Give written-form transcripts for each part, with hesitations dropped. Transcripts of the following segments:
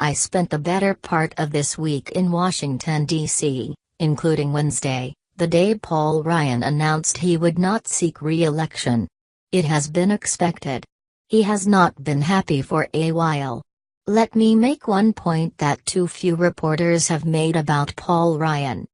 I spent the better part of this week in Washington, D.C., including Wednesday, the day Paul Ryan announced he would not seek re-election. It has been expected. He has not been happy for a while. Let me make one point that too few reporters have made about Paul Ryan.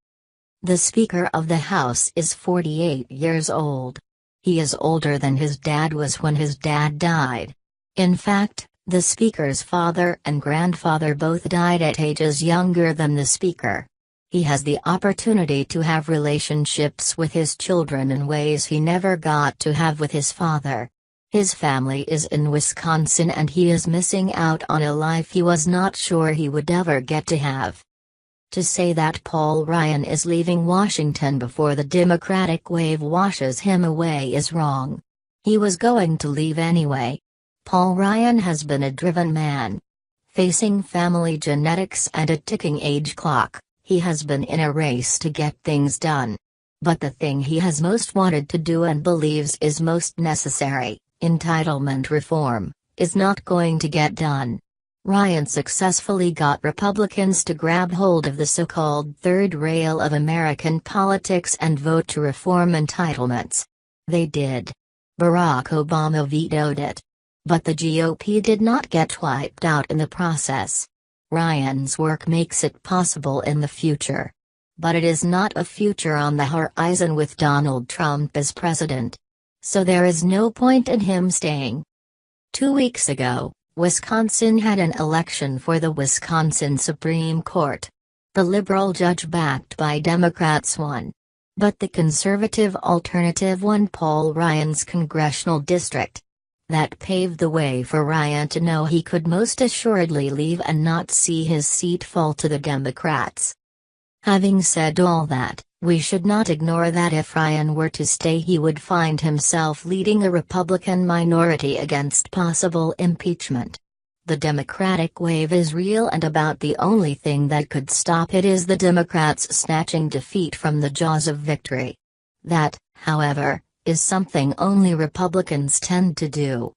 The Speaker of the House is 48 years old. He is older than his dad was when his dad died. In fact, the Speaker's father and grandfather both died at ages younger than the Speaker. He has the opportunity to have relationships with his children in ways he never got to have with his father. His family is in Wisconsin and he is missing out on a life he was not sure he would ever get to have. To say that Paul Ryan is leaving Washington before the Democratic wave washes him away is wrong. He was going to leave anyway. Paul Ryan has been a driven man. Facing family genetics and a ticking age clock, he has been in a race to get things done. But the thing he has most wanted to do and believes is most necessary, entitlement reform, is not going to get done. Ryan successfully got Republicans to grab hold of the so-called third rail of American politics and vote to reform entitlements. They did. Barack Obama vetoed it. But the GOP did not get wiped out in the process. Ryan's work makes it possible in the future. But it is not a future on the horizon with Donald Trump as president. So there is no point in him staying. 2 weeks ago, Wisconsin had an election for the Wisconsin Supreme Court. The liberal judge backed by Democrats won. But the conservative alternative won Paul Ryan's congressional district. That paved the way for Ryan to know he could most assuredly leave and not see his seat fall to the Democrats. Having said all that, we should not ignore that if Ryan were to stay he would find himself leading a Republican minority against possible impeachment. The Democratic wave is real and about the only thing that could stop it is the Democrats snatching defeat from the jaws of victory. That, however, is something only Republicans tend to do.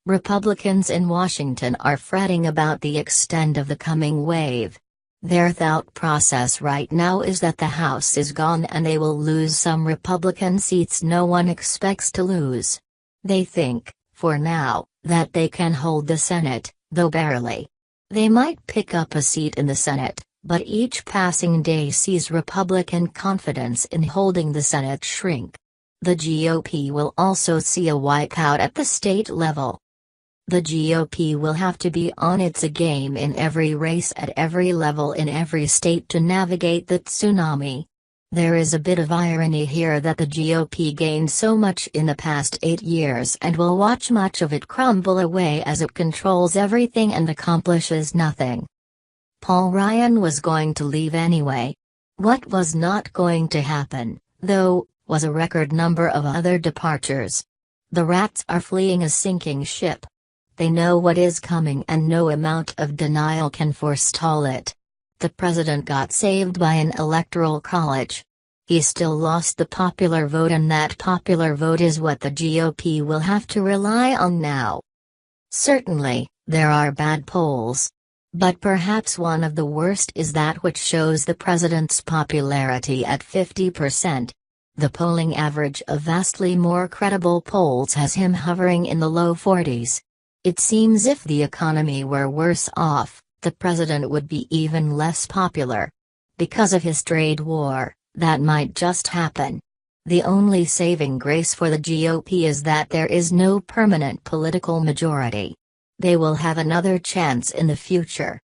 Republicans in Washington are fretting about the extent of the coming wave. Their thought process right now is that the House is gone and they will lose some Republican seats no one expects to lose. They think, for now, that they can hold the Senate, though barely. They might pick up a seat in the Senate, but each passing day sees Republican confidence in holding the Senate shrink. The GOP will also see a wipeout at the state level. The GOP will have to be on its game in every race at every level in every state to navigate the tsunami. There is a bit of irony here that the GOP gained so much in the past 8 years and will watch much of it crumble away as it controls everything and accomplishes nothing. Paul Ryan was going to leave anyway. What was not going to happen, though, was a record number of other departures. The rats are fleeing a sinking ship. They know what is coming and no amount of denial can forestall it. The president got saved by an electoral college. He still lost the popular vote and that popular vote is what the GOP will have to rely on now. Certainly, there are bad polls. But perhaps one of the worst is that which shows the president's popularity at 50%. The polling average of vastly more credible polls has him hovering in the low 40s. It seems if the economy were worse off, the president would be even less popular. Because of his trade war, that might just happen. The only saving grace for the GOP is that there is no permanent political majority. They will have another chance in the future.